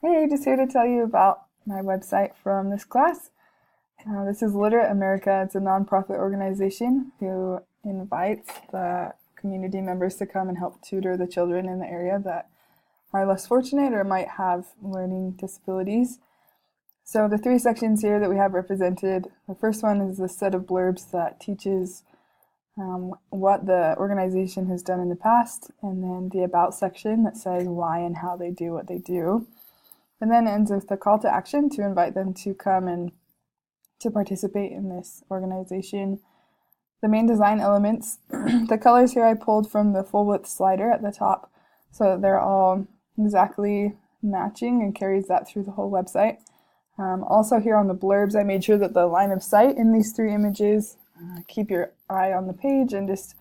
Hey, just here to tell you about my website from this class. This is Literate America. It's a nonprofit organization who invites the community members to come and help tutor the children in the area that are less fortunate or might have learning disabilities. So the three sections here that we have represented, the first one is a set of blurbs that teaches what the organization has done in the past, and then the about section that says why and how they do what they do. And then ends with a call to action to invite them to come and to participate in this organization. The main design elements, the colors here I pulled from the full width slider at the top so that they're all exactly matching and carries that through the whole website. Also here on the blurbs, I made sure that the line of sight in these three images, keep your eye on the page and just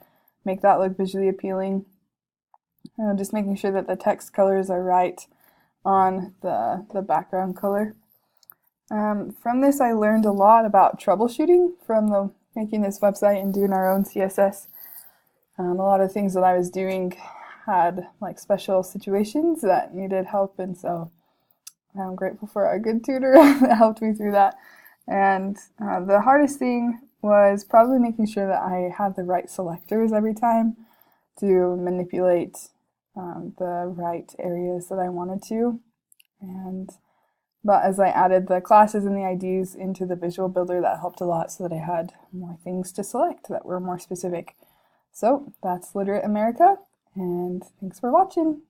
make that look visually appealing. Just making sure that the text colors are right on the background color. From this, I learned a lot about troubleshooting from making this website and doing our own CSS. A lot of things that I was doing had like special situations that needed help, and so I'm grateful for a good tutor that helped me through that. And the hardest thing was probably making sure that I had the right selectors every time to manipulate the right areas that I wanted to. But as I added the classes and the IDs into the visual builder, that helped a lot so that I had more things to select that were more specific. So that's Literate America, and thanks for watching.